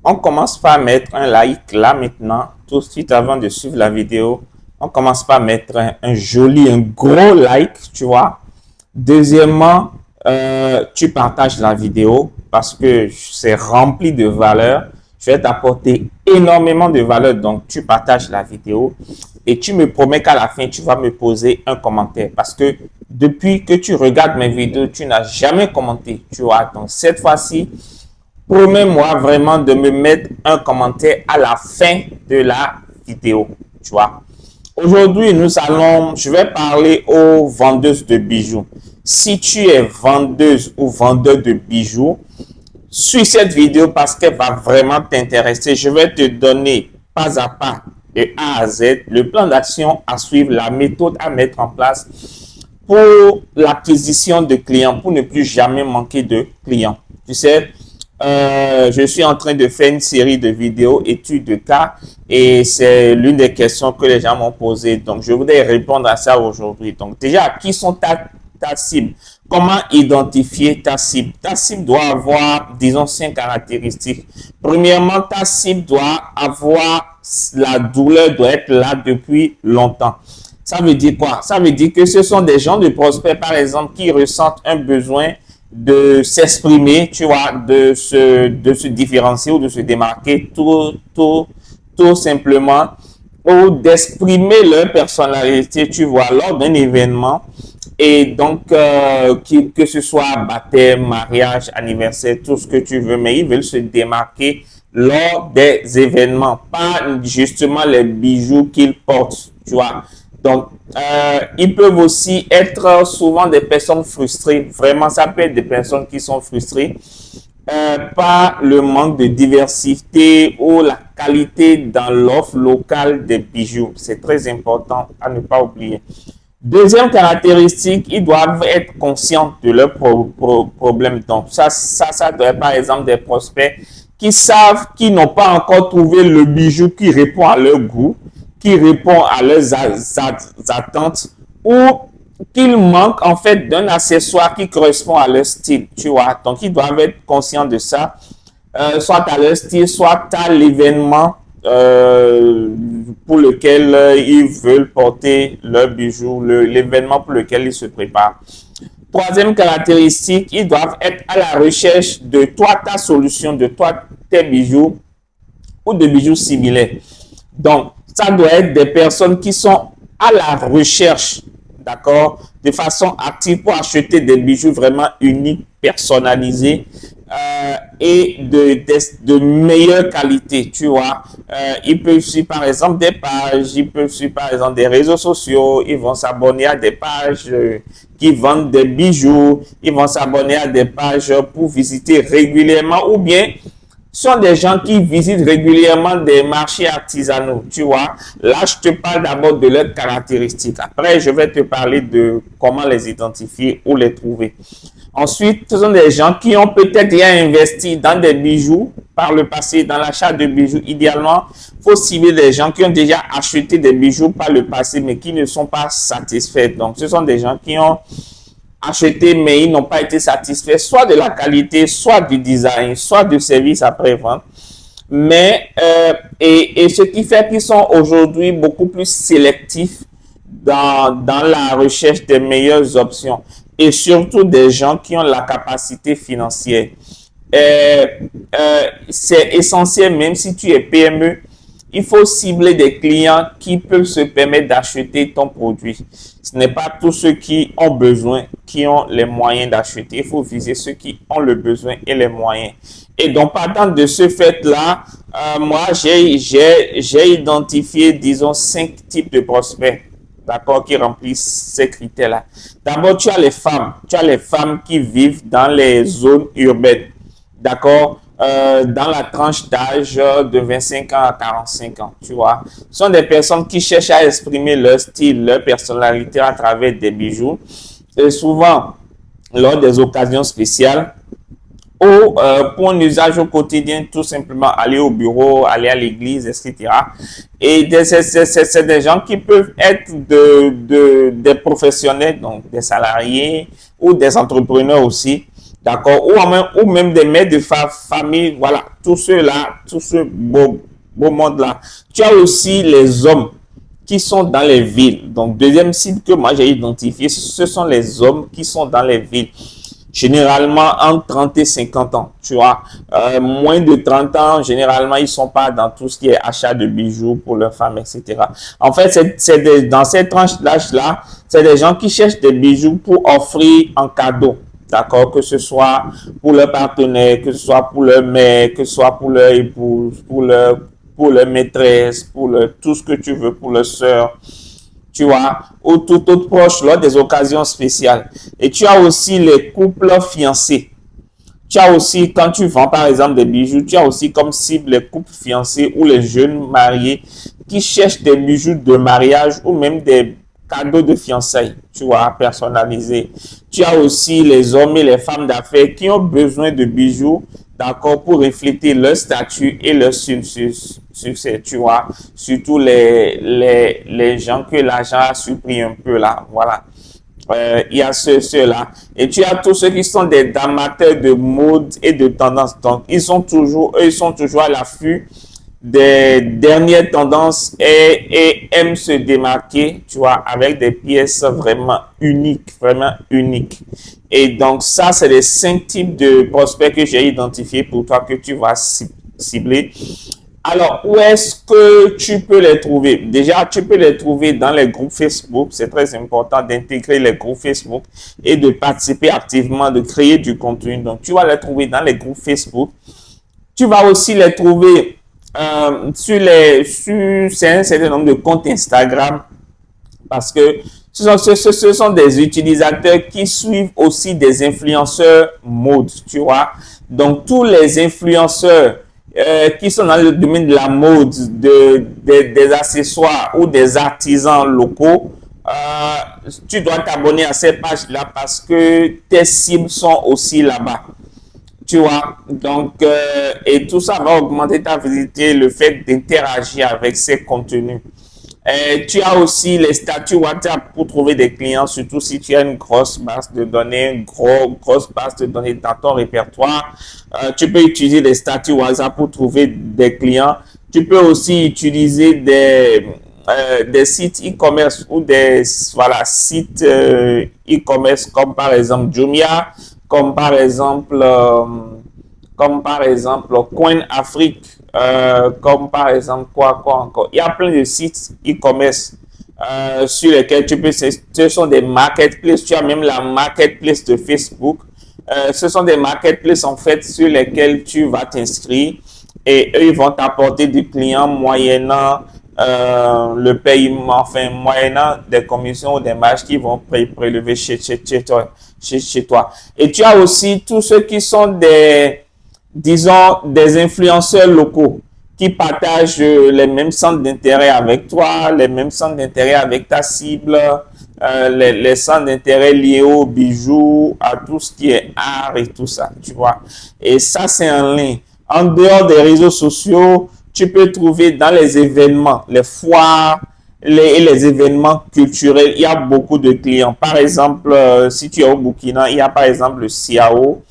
on commence par mettre un like là maintenant, tout de suite avant de suivre la vidéo. On commence par mettre un gros like, tu vois. Deuxièmement, tu partages la vidéo parce que c'est rempli de valeur. Je vais t'apporter énormément de valeur, donc tu partages la vidéo et tu me promets qu'à la fin, tu vas me poser un commentaire parce que depuis que tu regardes mes vidéos, tu n'as jamais commenté, tu vois. Donc cette fois-ci, promets-moi vraiment de me mettre un commentaire à la fin de la vidéo, tu vois. Aujourd'hui, je vais parler aux vendeuses de bijoux. Si tu es vendeuse ou vendeur de bijoux, suis cette vidéo parce qu'elle va vraiment t'intéresser. Je vais te donner pas à pas, de A à Z, le plan d'action à suivre, la méthode à mettre en place pour l'acquisition de clients, pour ne plus jamais manquer de clients. Tu sais, je suis en train de faire une série de vidéos, études de cas, et c'est l'une des questions que les gens m'ont posées. Donc, je voudrais répondre à ça aujourd'hui. Donc, déjà, qui sont ta cible? Comment identifier ta cible? Ta cible doit avoir, disons, 5 caractéristiques. Premièrement, ta cible doit avoir, la douleur doit être là depuis longtemps. Ça veut dire quoi? Ça veut dire que ce sont des gens de prospects, par exemple, qui ressentent un besoin de s'exprimer, tu vois, de se différencier ou de se démarquer tout simplement, ou d'exprimer leur personnalité, tu vois, lors d'un événement. Et donc, que ce soit baptême, mariage, anniversaire, tout ce que tu veux, mais ils veulent se démarquer lors des événements, pas justement les bijoux qu'ils portent, tu vois. Donc, ils peuvent aussi être souvent des personnes frustrées. Vraiment, ça peut être des personnes qui sont frustrées par le manque de diversité ou la qualité dans l'offre locale des bijoux. C'est très important à ne pas oublier. Deuxième caractéristique, ils doivent être conscients de leurs problèmes. Donc, ça doit être par exemple des prospects qui savent qu'ils n'ont pas encore trouvé le bijou qui répond à leur goût, qui répond à leurs attentes, ou qu'ils manquent en fait d'un accessoire qui correspond à leur style, tu vois. Donc, ils doivent être conscients de ça, soit à leur style, soit à l'événement pour lequel ils veulent porter leur bijou, l'événement pour lequel ils se préparent. Troisième caractéristique, ils doivent être à la recherche de toi, ta solution, de toi, tes bijoux ou de bijoux similaires. Donc, ça doit être des personnes qui sont à la recherche, d'accord, de façon active pour acheter des bijoux vraiment uniques, personnalisés et de meilleure qualité, tu vois. Ils peuvent suivre par exemple des pages, ils peuvent suivre par exemple des réseaux sociaux, ils vont s'abonner à des pages qui vendent des bijoux, ils vont s'abonner à des pages pour visiter régulièrement ou bien sont des gens qui visitent régulièrement des marchés artisanaux, tu vois. Là, je te parle d'abord de leurs caractéristiques. Après, je vais te parler de comment les identifier ou les trouver. Ensuite, ce sont des gens qui ont peut-être déjà investi dans des bijoux par le passé, dans l'achat de bijoux. Idéalement, il faut cibler des gens qui ont déjà acheté des bijoux par le passé, mais qui ne sont pas satisfaits. Donc, ce sont des gens qui ont acheté, mais ils n'ont pas été satisfaits, soit de la qualité, soit du design, soit du service après-vente. Mais, et ce qui fait qu'ils sont aujourd'hui beaucoup plus sélectifs dans la recherche des meilleures options. Et surtout des gens qui ont la capacité financière. C'est essentiel, même si tu es PME, il faut cibler des clients qui peuvent se permettre d'acheter ton produit. Ce n'est pas tous ceux qui ont besoin qui ont les moyens d'acheter. Il faut viser ceux qui ont le besoin et les moyens. Et donc, partant de ce fait-là, moi, j'ai identifié, disons, 5 types de prospects, d'accord, qui remplissent ces critères-là. D'abord, tu as les femmes. Tu as les femmes qui vivent dans les zones urbaines, d'accord, dans la tranche d'âge de 25 ans à 45 ans, tu vois. Ce sont des personnes qui cherchent à exprimer leur style, leur personnalité à travers des bijoux. Et souvent, lors des occasions spéciales, ou pour un usage au quotidien, tout simplement aller au bureau, aller à l'église, etc. Et c'est des gens qui peuvent être des professionnels, donc des salariés ou des entrepreneurs aussi, d'accord, ou même des mères de famille, voilà, tout ceux-là, tout ce beau monde-là. Tu as aussi les hommes qui sont dans les villes. Donc, deuxième site que moi j'ai identifié, ce sont les hommes qui sont dans les villes. Généralement entre 30 et 50 ans, tu vois. Moins de 30 ans, généralement, ils sont pas dans tout ce qui est achat de bijoux pour leurs femmes, etc. En fait, dans cette tranche d'âge-là, c'est des gens qui cherchent des bijoux pour offrir en cadeau. D'accord, que ce soit pour leur partenaire, que ce soit pour leur mère, que ce soit pour leur épouse, pour leur maîtresse, tout ce que tu veux, pour leur sœur, tu vois, ou tout autre proche lors des occasions spéciales. Et tu as aussi les couples fiancés. Tu as aussi, quand tu vends par exemple des bijoux, tu as aussi comme cible les couples fiancés ou les jeunes mariés qui cherchent des bijoux de mariage ou même des cadeaux de fiançailles, tu vois, personnalisés. Tu as aussi les hommes et les femmes d'affaires qui ont besoin de bijoux, d'accord, pour refléter leur statut et leur succès, tu vois. Surtout les gens que l'argent a surpris un peu là, voilà. Il y a ceux-là. Et tu as tous ceux qui sont des amateurs de mode et de tendance. Donc, ils sont toujours à l'affût des dernières tendances et aiment se démarquer, tu vois, avec des pièces vraiment uniques, vraiment uniques. Et donc, ça, c'est les 5 types de prospects que j'ai identifiés pour toi que tu vas cibler. Alors, où est-ce que tu peux les trouver? Déjà, tu peux les trouver dans les groupes Facebook. C'est très important d'intégrer les groupes Facebook et de participer activement, de créer du contenu. Donc, tu vas les trouver dans les groupes Facebook. Tu vas aussi les trouver sur un certain nombre de comptes Instagram parce que ce sont des utilisateurs qui suivent aussi des influenceurs mode, tu vois. Donc, tous les influenceurs qui sont dans le domaine de la mode, des accessoires ou des artisans locaux, tu dois t'abonner à ces pages-là parce que tes cibles sont aussi là-bas. Tu vois, donc, et tout ça va augmenter ta visibilité, le fait d'interagir avec ces contenus. Tu as aussi les statuts WhatsApp pour trouver des clients, surtout si tu as une grosse base de données, une grosse base de données dans ton répertoire. Tu peux utiliser les statuts WhatsApp pour trouver des clients. Tu peux aussi utiliser des sites e-commerce ou des sites e-commerce comme par exemple Jumia, comme par exemple Coin Afrique, comme par exemple quoi encore. Il y a plein de sites e-commerce sur lesquels tu peux, ce sont des marketplaces, tu as même la marketplace de Facebook. Ce sont des marketplaces en fait sur lesquels tu vas t'inscrire et eux ils vont t'apporter des clients moyennant le paiement, enfin moyennant des commissions ou des marges qui vont prélever chez toi. Et tu as aussi tous ceux qui sont disons, des influenceurs locaux qui partagent les mêmes centres d'intérêt avec toi, les mêmes centres d'intérêt avec ta cible, les centres d'intérêt liés aux bijoux, à tout ce qui est art et tout ça, tu vois. Et ça, c'est en ligne. En dehors des réseaux sociaux, tu peux trouver dans les événements, les foires, les événements culturels, il y a beaucoup de clients. Par exemple, si tu es au Burkina, il y a par exemple le CIAO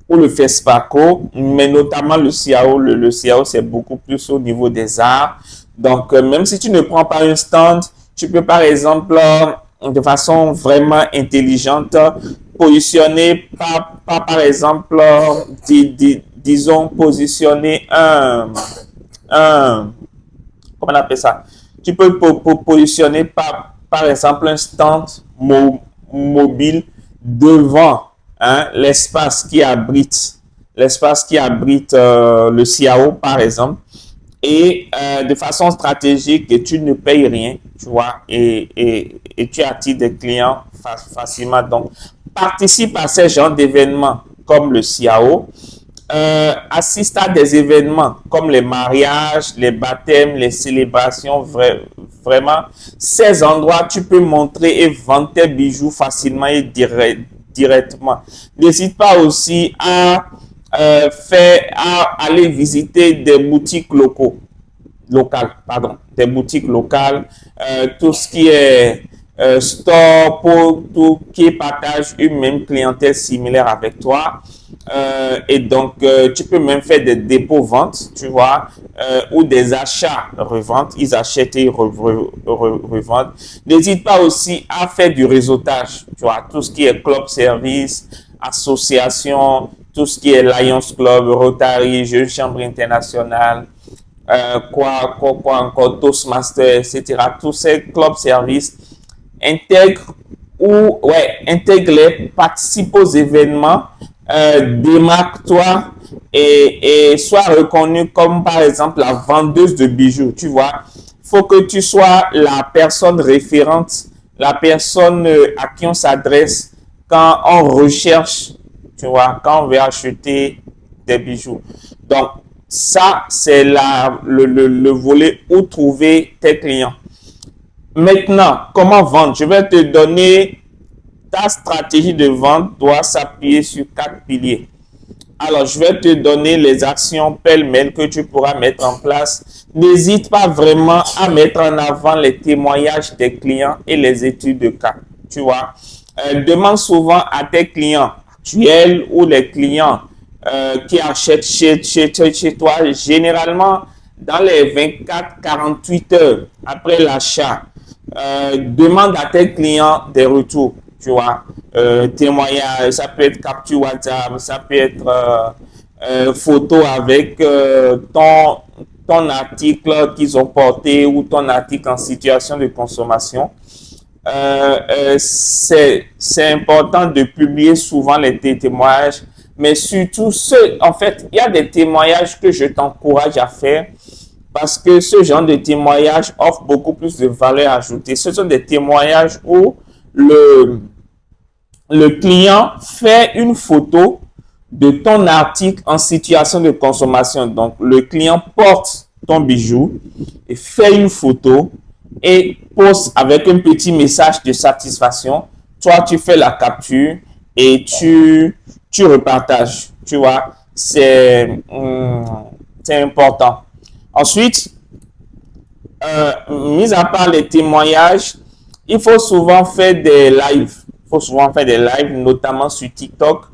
ou le FESPACO, mais notamment le CIAO. Le CIAO, c'est beaucoup plus au niveau des arts. Donc, même si tu ne prends pas un stand, tu peux par exemple, de façon vraiment intelligente, positionner par exemple, disons, positionner comment on appelle ça? Tu peux positionner par exemple un stand mobile devant l'espace qui abrite le CIAO par exemple et de façon stratégique et tu ne payes rien, tu vois, et tu attires des clients facilement. Donc, participe à ces genres d'événements comme le CIAO. Assiste à des événements comme les mariages, les baptêmes, les célébrations, vraiment, ces endroits, tu peux montrer et vendre tes bijoux facilement et directement. N'hésite pas aussi à aller visiter des boutiques locales, des boutiques locales, tout ce qui est store pour tout qui partage une même clientèle similaire avec toi. Et donc, tu peux même faire des dépôts-ventes, tu vois, ou des achats-reventes. Ils achètent et revendent. N'hésite pas aussi à faire du réseautage, tu vois, tout ce qui est club service, association, tout ce qui est Lions Club, Rotary, Jeune Chambre Internationale, quoi encore, Toastmaster, etc. Tous ces clubs services intègre intègre-les, participe aux événements, démarque-toi et sois reconnu comme par exemple la vendeuse de bijoux. Tu vois, il faut que tu sois la personne référente, la personne à qui on s'adresse quand on recherche, tu vois, quand on veut acheter des bijoux. Donc, ça, c'est le volet où trouver tes clients. Maintenant, comment vendre? Je vais te donner ta stratégie de vente doit s'appuyer sur 4 piliers. Alors, je vais te donner les actions pêle-mêle que tu pourras mettre en place. N'hésite pas vraiment à mettre en avant les témoignages des clients et les études de cas. Tu vois, demande souvent à tes clients actuels ou les clients qui achètent chez toi, généralement dans les 24-48 heures après l'achat. Demande à tes clients des retours, tu vois, témoignage, ça peut être capture WhatsApp, ça peut être photo avec ton article qu'ils ont porté ou ton article en situation de consommation. C'est important de publier souvent les témoignages, mais surtout en fait, il y a des témoignages que je t'encourage à faire parce que ce genre de témoignages offre beaucoup plus de valeur ajoutée. Ce sont des témoignages où le client fait une photo de ton article en situation de consommation. Donc, le client porte ton bijou et fait une photo et poste avec un petit message de satisfaction. Toi, tu fais la capture et tu repartages. Tu vois, c'est important. Ensuite, mis à part les témoignages, il faut souvent faire des lives. Il faut souvent faire des lives, notamment sur TikTok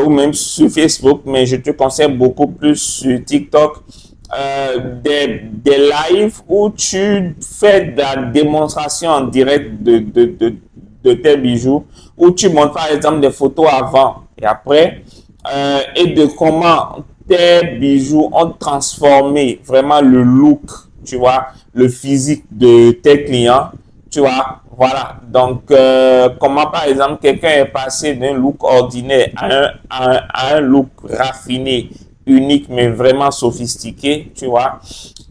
ou même sur Facebook, mais je te conseille beaucoup plus sur TikTok. Des lives où tu fais de la démonstration en direct de tes bijoux, où tu montres par exemple des photos avant et après, et de comment tes bijoux ont transformé vraiment le look, tu vois, le physique de tes clients, tu vois, voilà. Donc, comment par exemple quelqu'un est passé d'un look ordinaire à un look raffiné, unique, mais vraiment sophistiqué, tu vois,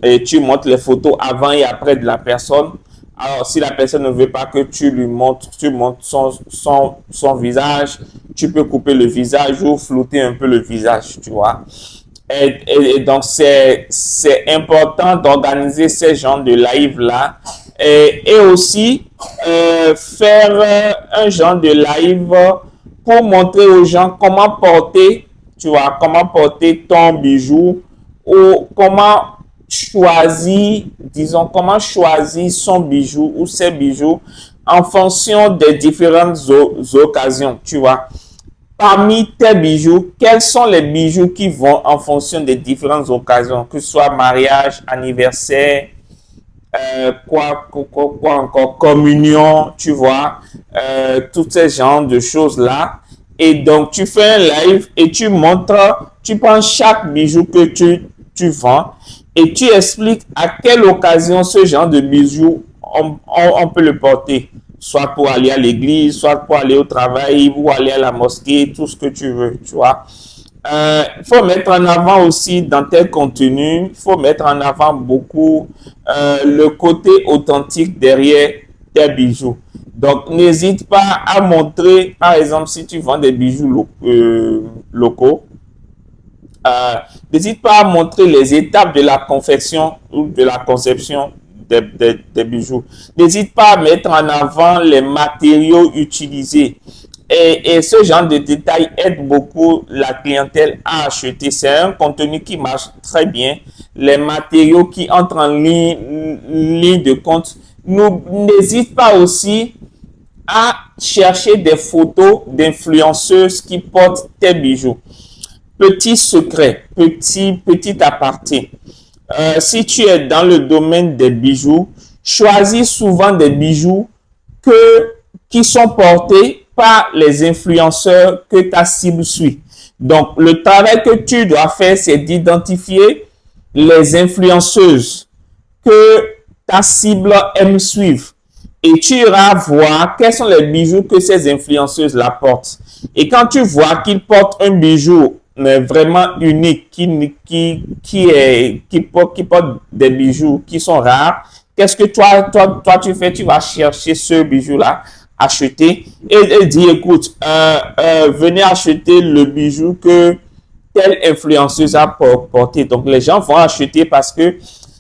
et tu montres les photos avant et après de la personne. Alors, si la personne ne veut pas que tu lui montres, tu montres son visage, tu peux couper le visage ou flouter un peu le visage, tu vois. Et donc, c'est important d'organiser ces genres de live-là et aussi faire un genre de live pour montrer aux gens comment porter, tu vois, comment porter ton bijou ou comment choisir, disons, comment choisir son bijou ou ses bijoux en fonction des différentes occasions, tu vois. Parmi tes bijoux, quels sont les bijoux qui vont en fonction des différentes occasions, que ce soit mariage, anniversaire, quoi encore, communion, tu vois, tous ces genres de choses-là. Et donc, tu fais un live et tu montres, tu prends chaque bijou que tu vends et tu expliques à quelle occasion ce genre de bijoux on peut le porter. Soit pour aller à l'église, soit pour aller au travail, ou aller à la mosquée, tout ce que tu veux, tu vois. Il faut mettre en avant aussi dans tes contenus, il faut mettre en avant beaucoup le côté authentique derrière tes bijoux. Donc, n'hésite pas à montrer, par exemple, si tu vends des bijoux locaux, n'hésite pas à montrer les étapes de la confection ou de la conception des bijoux. N'hésite pas à mettre en avant les matériaux utilisés. Et ce genre de détails aide beaucoup la clientèle à acheter. C'est un contenu qui marche très bien. Les matériaux qui entrent en ligne de compte N'hésite pas aussi à chercher des photos d'influenceuses qui portent tes bijoux. Petit secret, petit aparté. Si tu es dans le domaine des bijoux, choisis souvent des bijoux qui sont portés par les influenceurs que ta cible suit. Donc, le travail que tu dois faire, c'est d'identifier les influenceuses que ta cible aime suivre. Et tu iras voir quels sont les bijoux que ces influenceuses-là portent. Et quand tu vois qu'ils portent un bijou mais vraiment unique, qui porte des bijoux qui sont rares, qu'est-ce que toi tu fais? Tu vas chercher ce bijou-là, acheter et dire, écoute, venez acheter le bijou que telle influenceuse a porté. Donc, les gens vont acheter parce que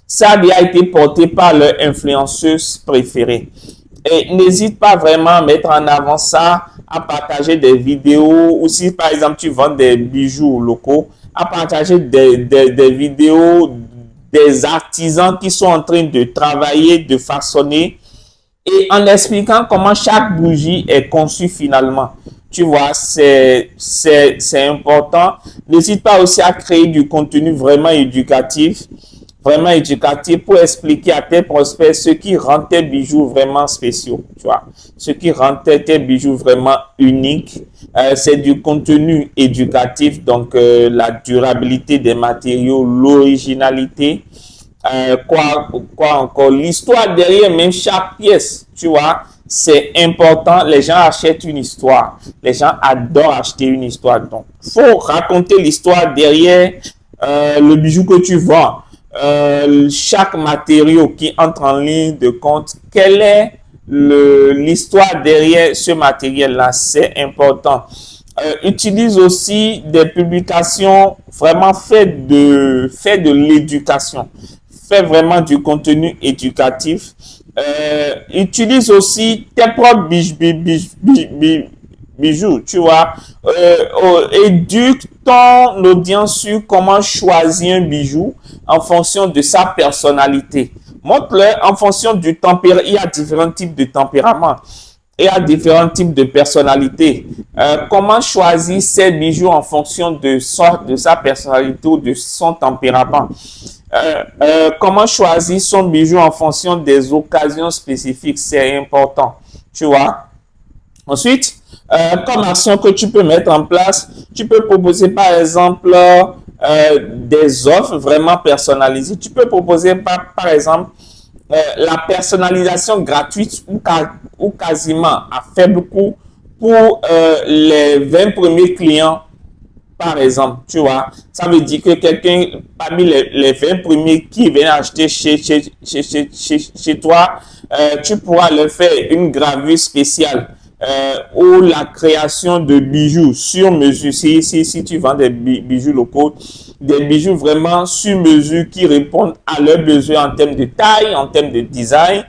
ça a été porté par leur influenceuse préférée. Et n'hésite pas vraiment à mettre en avant ça, à partager des vidéos, ou si par exemple tu vends des bijoux locaux, à partager des vidéos des artisans qui sont en train de travailler, de façonner, et en expliquant comment chaque bougie est conçue finalement. Tu vois, c'est important. N'hésite pas aussi à créer du contenu vraiment éducatif pour expliquer à tes prospects ce qui rend tes bijoux vraiment spéciaux, tu vois, ce qui rend tes bijoux vraiment uniques. C'est du contenu éducatif, donc la durabilité des matériaux, l'originalité, quoi encore, l'histoire derrière même chaque pièce, tu vois, c'est important. Les gens achètent une histoire, les gens adorent acheter une histoire, donc faut raconter l'histoire derrière le bijou que tu vends. Chaque matériau qui entre en ligne de compte, quelle est l'histoire derrière ce matériel-là, c'est important. Utilise aussi des publications vraiment faites de l'éducation, fais vraiment du contenu éducatif. Utilise aussi tes propres bijoux, tu vois. Éduque ton audience sur comment choisir un bijou en fonction de sa personnalité. Montre-leur en fonction du tempérament. Il y a différents types de tempéraments. Il y a différents types de personnalités. Comment choisir ses bijoux en fonction de sa personnalité ou de son tempérament. Comment choisir son bijou en fonction des occasions spécifiques. C'est important. Tu vois. Ensuite, comme action que tu peux mettre en place, tu peux proposer par exemple des offres vraiment personnalisées. Tu peux proposer par exemple la personnalisation gratuite ou quasiment à faible coût pour les 20 premiers clients, par exemple. Tu vois, ça veut dire que quelqu'un parmi les 20 premiers qui viennent acheter chez toi, tu pourras leur faire une gravure spéciale. Ou la création de bijoux sur mesure, si tu vends des bijoux locaux, des bijoux vraiment sur mesure qui répondent à leurs besoins en termes de taille, en termes de design,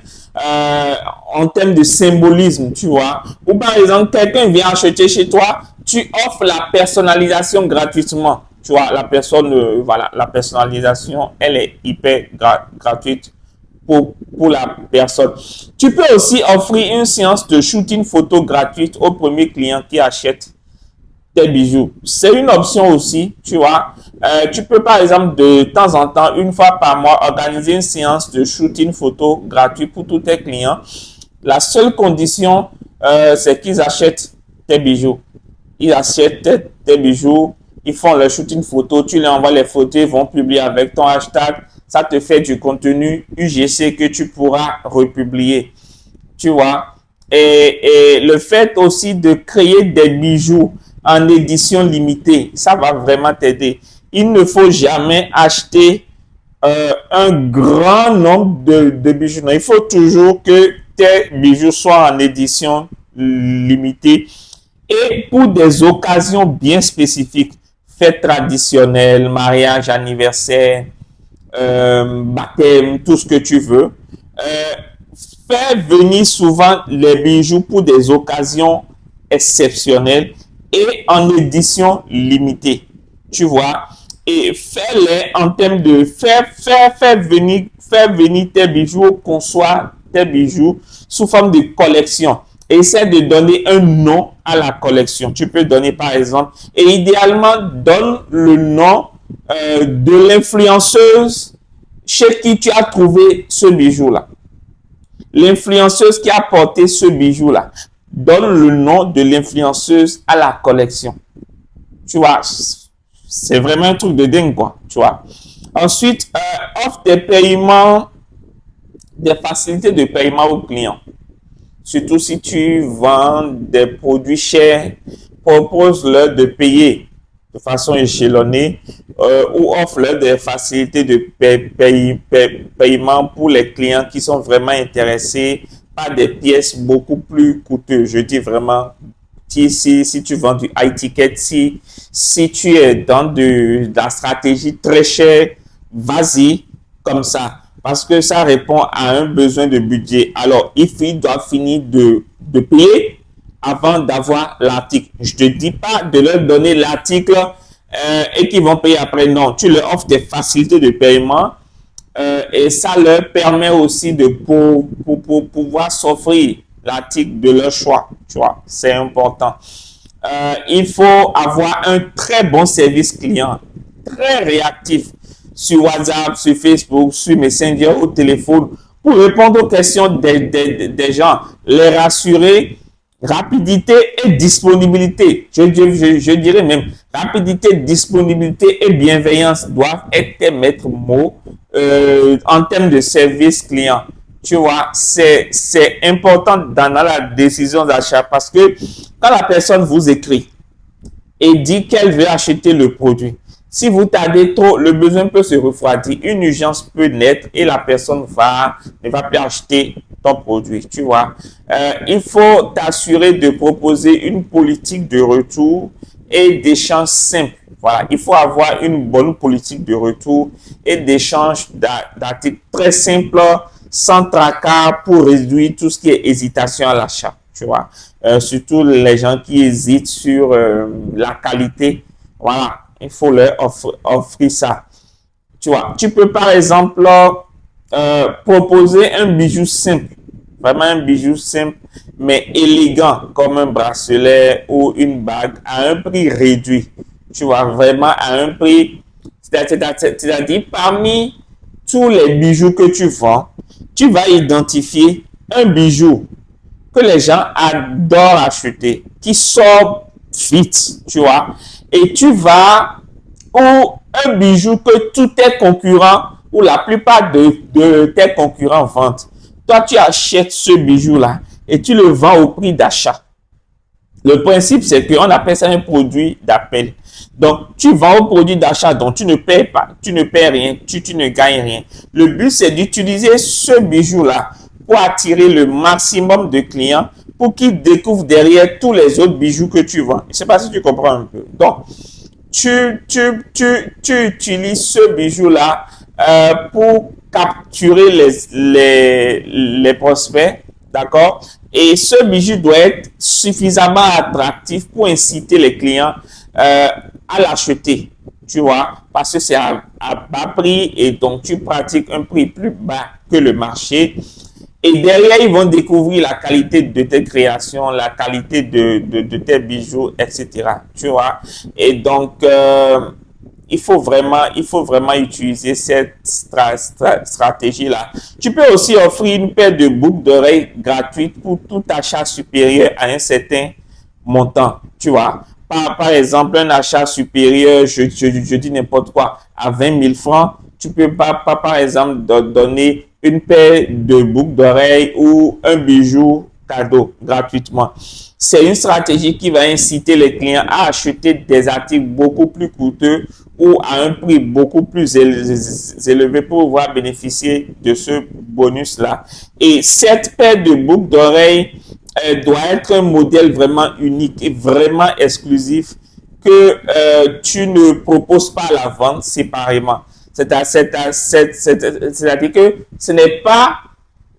en termes de symbolisme, tu vois. Ou par exemple, quelqu'un vient acheter chez toi, tu offres la personnalisation gratuitement. Tu vois, la personnalisation, elle est hyper gratuite pour la personne. Tu peux aussi offrir une séance de shooting photo gratuite au premier client qui achète tes bijoux. C'est une option aussi, tu vois. Tu peux par exemple de temps en temps, une fois par mois, organiser une séance de shooting photo gratuite pour tous tes clients. La seule condition, c'est qu'ils achètent tes bijoux. Ils achètent tes bijoux, ils font leur shooting photo, tu leur envoies les photos, ils vont publier avec ton hashtag. Ça te fait du contenu UGC que tu pourras republier, tu vois. Et le fait aussi de créer des bijoux en édition limitée, ça va vraiment t'aider. Il ne faut jamais acheter un grand nombre de bijoux. Non, il faut toujours que tes bijoux soient en édition limitée et pour des occasions bien spécifiques, fêtes traditionnelles, mariage, anniversaire, baptême, tout ce que tu veux. Fais venir souvent les bijoux pour des occasions exceptionnelles et en édition limitée, tu vois. Et fais-les en termes de faire venir tes bijoux qu'on soit tes bijoux sous forme de collection. Essaie de donner un nom à la collection. Tu peux donner par exemple, et idéalement, donne le nom de l'influenceuse chez qui tu as trouvé ce bijou-là. L'influenceuse qui a porté ce bijou-là. Donne le nom de l'influenceuse à la collection. Tu vois, c'est vraiment un truc de dingue, quoi. Tu vois. Ensuite, offre des paiements, des facilités de paiement aux clients. Surtout si tu vends des produits chers, propose-leur de payer de façon échelonnée ou offre-leur des facilités de paiement pour les clients qui sont vraiment intéressés par des pièces beaucoup plus coûteuses. Je dis vraiment, si tu vends du high ticket, si tu es dans de la stratégie très chère, vas-y comme ça. Parce que ça répond à un besoin de budget. Alors, il doit finir de payer avant d'avoir l'article. Je ne te dis pas de leur donner l'article et qu'ils vont payer après. Non, tu leur offres des facilités de paiement et ça leur permet aussi de pouvoir s'offrir l'article de leur choix. Tu vois, c'est important. Il faut avoir un très bon service client, très réactif sur WhatsApp, sur Facebook, sur Messenger, au téléphone, pour répondre aux questions des gens, les rassurer. Rapidité et disponibilité. Je dirais même rapidité, disponibilité et bienveillance doivent être tes maîtres mots en termes de service client. Tu vois, c'est important dans la décision d'achat parce que quand la personne vous écrit et dit qu'elle veut acheter le produit, si vous tardez trop, le besoin peut se refroidir, une urgence peut naître et la personne ne va plus acheter ton produit, tu vois. Il faut t'assurer de proposer une politique de retour et d'échange simple. Voilà, il faut avoir une bonne politique de retour et d'échange d'articles très simple, sans tracas pour réduire tout ce qui est hésitation à l'achat, tu vois. Surtout les gens qui hésitent sur la qualité, voilà. Il faut leur offrir ça. Tu vois, tu peux par exemple proposer un bijou simple, vraiment un bijou simple, mais élégant, comme un bracelet ou une bague à un prix réduit. Tu vois, vraiment à un prix, c'est-à-dire parmi tous les bijoux que tu vends, tu vas identifier un bijou que les gens adorent acheter, qui sort vite, tu vois. Et tu vas, ou un bijou que tous tes concurrents, ou la plupart de tes concurrents vendent. Toi, tu achètes ce bijou-là et tu le vends au prix d'achat. Le principe, c'est qu'on appelle ça un produit d'appel. Donc, tu vends au produit d'achat, donc tu ne payes pas, tu ne payes rien, tu ne gagnes rien. Le but, c'est d'utiliser ce bijou-là pour attirer le maximum de clients pour qu'ils découvrent derrière tous les autres bijoux que tu vends. Je ne sais pas si tu comprends un peu. Donc, tu utilises ce bijou-là pour capturer les prospects, d'accord? Et ce bijou doit être suffisamment attractif pour inciter les clients à l'acheter, tu vois, parce que c'est à bas prix et donc tu pratiques un prix plus bas que le marché. Et derrière, ils vont découvrir la qualité de tes créations, la qualité de tes bijoux, etc. Tu vois. Et donc, il faut vraiment utiliser cette stratégie-là. Tu peux aussi offrir une paire de boucles d'oreilles gratuites pour tout achat supérieur à un certain montant. Tu vois. Par exemple, un achat supérieur, je dis n'importe quoi, à 20 000 francs, tu peux pas par exemple, donner une paire de boucles d'oreilles ou un bijou cadeau gratuitement. C'est une stratégie qui va inciter les clients à acheter des articles beaucoup plus coûteux ou à un prix beaucoup plus élevé pour pouvoir bénéficier de ce bonus-là. Et cette paire de boucles d'oreilles doit être un modèle vraiment unique et vraiment exclusif que tu ne proposes pas à la vente séparément. C'est-à-dire que ce n'est pas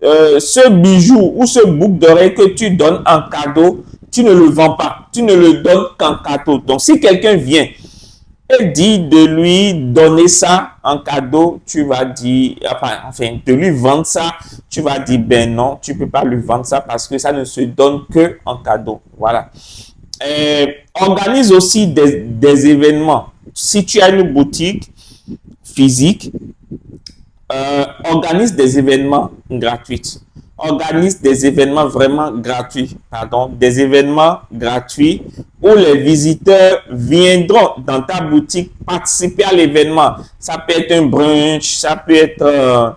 ce bijou ou ce boucle d'oreille que tu donnes en cadeau, tu ne le vends pas, tu ne le donnes qu'en cadeau. Donc, si quelqu'un vient et dit de lui donner ça en cadeau, tu vas dire, enfin, de lui vendre ça, tu vas dire, ben non, tu peux pas lui vendre ça parce que ça ne se donne que en cadeau. Voilà. Organise aussi des événements. Si tu as une boutique physique, organise des événements gratuits. Organise des événements vraiment gratuits, pardon, des événements gratuits où les visiteurs viendront dans ta boutique participer à l'événement. Ça peut être un brunch, ça peut être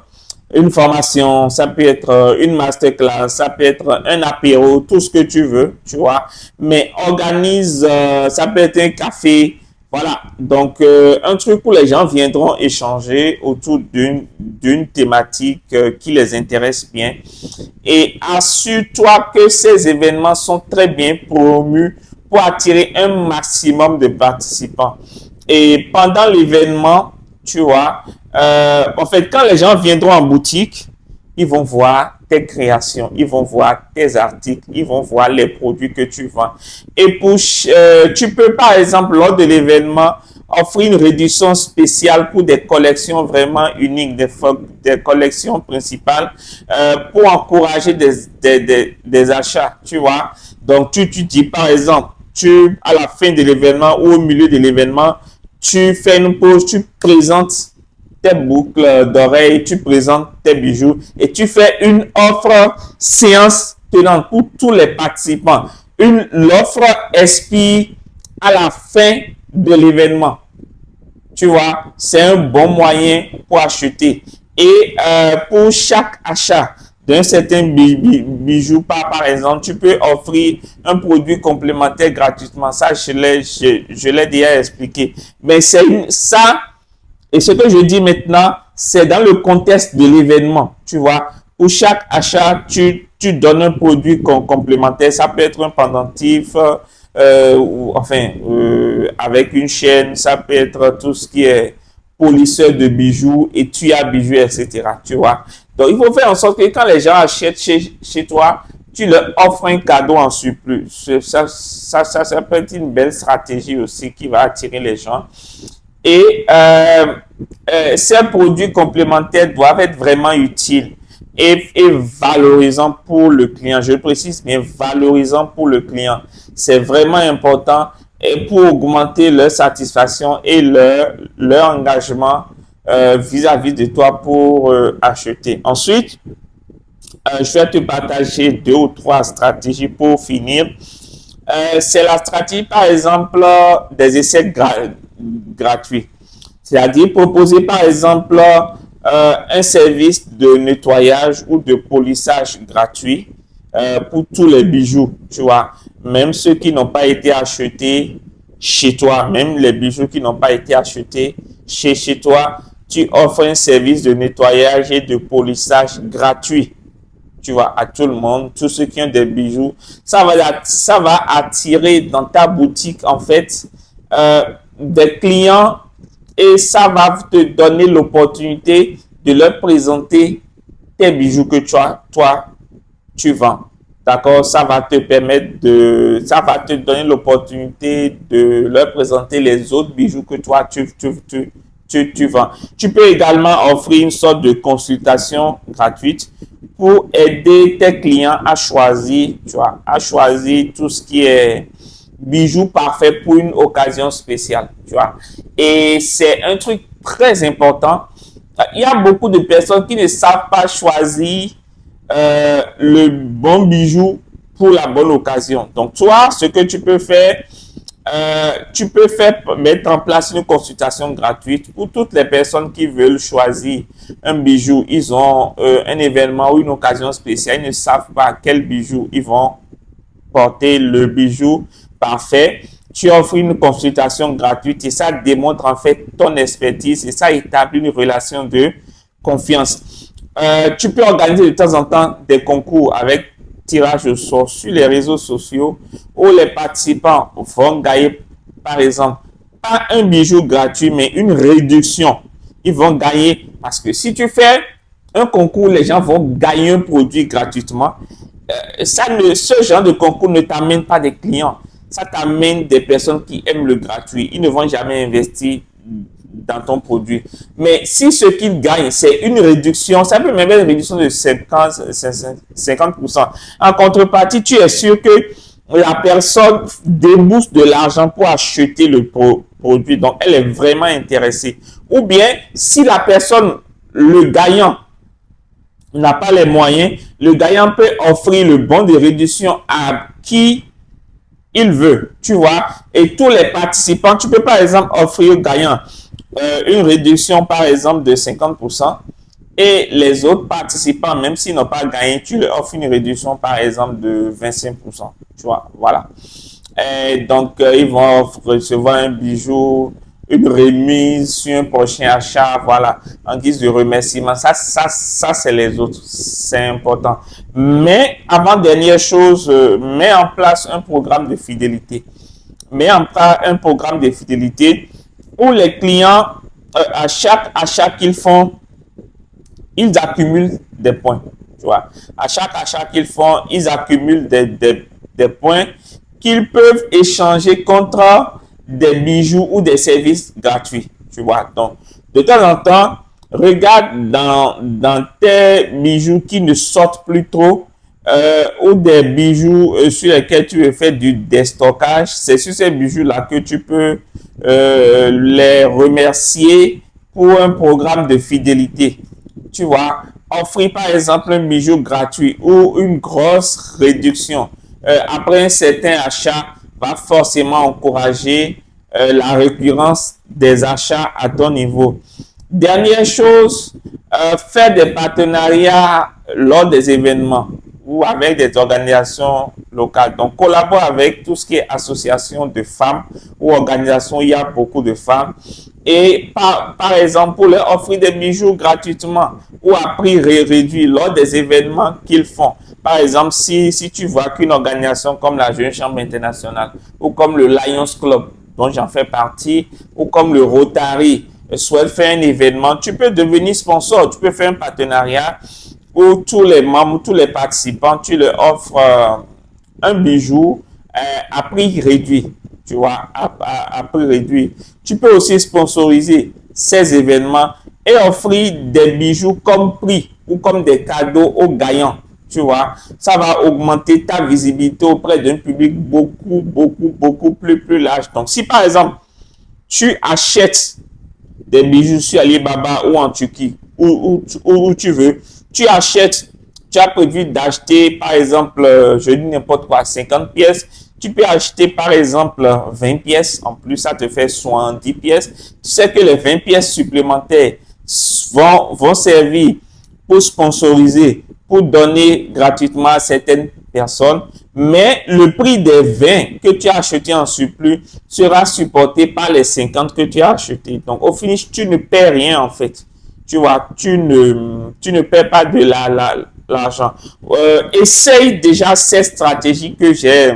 une formation, ça peut être une masterclass, ça peut être un apéro, tout ce que tu veux, tu vois. Mais organise, ça peut être un café. Voilà, donc un truc où les gens viendront échanger autour d'une thématique qui les intéresse bien. Et assure-toi que ces événements sont très bien promus pour attirer un maximum de participants. Et pendant l'événement, tu vois, en fait, quand les gens viendront en boutique, ils vont voir tes créations, ils vont voir tes articles, ils vont voir les produits que tu vends. Et tu peux, par exemple, lors de l'événement, offrir une réduction spéciale pour des collections vraiment uniques, des collections principales, pour encourager des achats, tu vois. Donc, tu dis, par exemple, à la fin de l'événement ou au milieu de l'événement, tu fais une pause, tu présentes tes boucles d'oreilles, tu présentes tes bijoux et tu fais une offre séance tenante pour tous les participants. L'offre expire à la fin de l'événement. Tu vois, c'est un bon moyen pour acheter. Et pour chaque achat d'un certain bijou, par exemple, tu peux offrir un produit complémentaire gratuitement. Ça, je l'ai déjà expliqué. Mais c'est ça. Et ce que je dis maintenant, c'est dans le contexte de l'événement. Tu vois, pour chaque achat, tu donnes un produit complémentaire. Ça peut être un pendentif, avec une chaîne. Ça peut être tout ce qui est polisseur de bijoux, étui à bijoux, etc. Tu vois. Donc, il faut faire en sorte que quand les gens achètent chez toi, tu leur offres un cadeau en surplus. Ça peut être une belle stratégie aussi qui va attirer les gens. Et ces produits complémentaires doivent être vraiment utiles et valorisants pour le client. Je précise bien valorisants pour le client. C'est vraiment important et pour augmenter leur satisfaction et leur engagement vis-à-vis de toi pour acheter. Ensuite, je vais te partager 2 ou 3 stratégies pour finir. C'est la stratégie, par exemple, des essais gratuits. C'est-à-dire proposer, par exemple, un service de nettoyage ou de polissage gratuit pour tous les bijoux, tu vois. Même ceux qui n'ont pas été achetés chez toi, même les bijoux qui n'ont pas été achetés chez toi, tu offres un service de nettoyage et de polissage gratuit. Tu vois, à tout le monde, tous ceux qui ont des bijoux, ça va attirer dans ta boutique, en fait, des clients et ça va te donner l'opportunité de leur présenter tes bijoux que toi, tu vends. D'accord? Ça va te donner l'opportunité de leur présenter les autres bijoux que toi, tu vends. Tu peux également offrir une sorte de consultation gratuite pour aider tes clients à choisir, tu vois, à choisir tout ce qui est bijoux parfait pour une occasion spéciale, tu vois. Et c'est un truc très important. Il y a beaucoup de personnes qui ne savent pas choisir le bon bijou pour la bonne occasion. Donc, toi, ce que tu peux faire, mettre en place une consultation gratuite pour toutes les personnes qui veulent choisir un bijou. Ils ont un événement ou une occasion spéciale. Ils ne savent pas quel bijou ils vont porter, le bijou parfait. Tu offres une consultation gratuite et ça démontre en fait ton expertise et ça établit une relation de confiance. Tu peux organiser de temps en temps des concours avec tirage au sort sur les réseaux sociaux où les participants vont gagner, par exemple, pas un bijou gratuit, mais une réduction. Ils vont gagner parce que si tu fais un concours, les gens vont gagner un produit gratuitement. Ce genre de concours ne t'amène pas des clients. Ça t'amène des personnes qui aiment le gratuit. Ils ne vont jamais investir dans ton produit. Mais si ce qu'il gagne, c'est une réduction, ça peut même être une réduction de 50%. En contrepartie, tu es sûr que la personne débourse de l'argent pour acheter le produit. Donc, elle est vraiment intéressée. Ou bien, si la personne, le gagnant, n'a pas les moyens, le gagnant peut offrir le bon de réduction à qui il veut, tu vois. Et tous les participants, tu peux par exemple offrir au gagnant une réduction par exemple de 50%, et les autres participants, même s'ils n'ont pas gagné, tu leur offres une réduction par exemple de 25%, tu vois, voilà. Et donc, ils vont recevoir un bijou, une remise sur un prochain achat, voilà, en guise de remerciement. Ça c'est les autres, c'est important. Mais avant dernière chose, mets en place un programme de fidélité. Mets en place un programme de fidélité où les clients, à chaque achat qu'ils font, ils accumulent des points. Tu vois, à chaque achat qu'ils font, ils accumulent des points qu'ils peuvent échanger contre des bijoux ou des services gratuits. Tu vois, donc de temps en temps, regarde dans tes bijoux qui ne sortent plus trop, ou des bijoux sur lesquels tu veux faire du déstockage. C'est sur ces bijoux-là que tu peux les remercier pour un programme de fidélité. Tu vois, offrir par exemple un bijou gratuit ou une grosse réduction après un certain achat va forcément encourager la récurrence des achats à ton niveau. Dernière chose, faire des partenariats lors des événements ou avec des organisations locales. Donc, collabore avec tout ce qui est association de femmes ou organisation où il y a beaucoup de femmes. Et par exemple, pour leur offrir des bijoux gratuitement ou à prix réduit lors des événements qu'ils font. Par exemple, si tu vois qu'une organisation comme la Jeune Chambre Internationale ou comme le Lions Club, dont j'en fais partie, ou comme le Rotary, souhaite faire un événement, tu peux devenir sponsor, tu peux faire un partenariat où tous les membres, tous les participants, tu leur offres un bijou à prix réduit, tu vois, à prix réduit. Tu peux aussi sponsoriser ces événements et offrir des bijoux comme prix ou comme des cadeaux aux gagnants, tu vois. Ça va augmenter ta visibilité auprès d'un public beaucoup plus large. Donc, si par exemple, tu achètes des bijoux sur Alibaba ou en Turquie, où tu veux, tu achètes, tu as prévu d'acheter par exemple, je dis n'importe quoi, 50 pièces, tu peux acheter par exemple 20 pièces, en plus ça te fait 70 pièces. Tu sais que les 20 pièces supplémentaires vont servir pour sponsoriser, pour donner gratuitement à certaines personnes, mais le prix des 20 que tu as acheté en surplus sera supporté par les 50 que tu as acheté. Donc, au finish, tu ne perds rien en fait. Tu vois, tu ne perds pas de l'argent. Essaye déjà ces stratégies que j'ai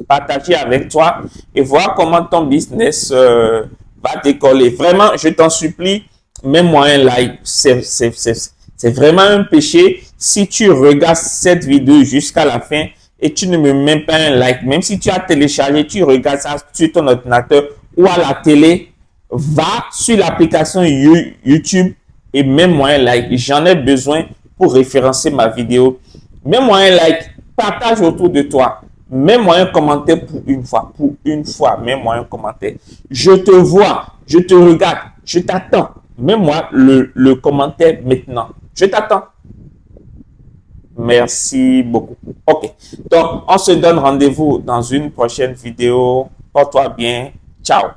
partagées avec toi et voir comment ton business va décoller. Vraiment, je t'en supplie, mets-moi un like. C'est vraiment un péché si tu regardes cette vidéo jusqu'à la fin et tu ne me mets pas un like. Même si tu as téléchargé, tu regardes ça sur ton ordinateur ou à la télé, va sur l'application YouTube et mets-moi un like. J'en ai besoin pour référencer ma vidéo. Mets-moi un like, partage autour de toi. Mets-moi un commentaire pour une fois, mets-moi un commentaire. Je te vois, je te regarde, je t'attends. Mets-moi le commentaire maintenant. Je t'attends. Merci beaucoup. Ok. Donc, on se donne rendez-vous dans une prochaine vidéo. Porte-toi bien. Ciao.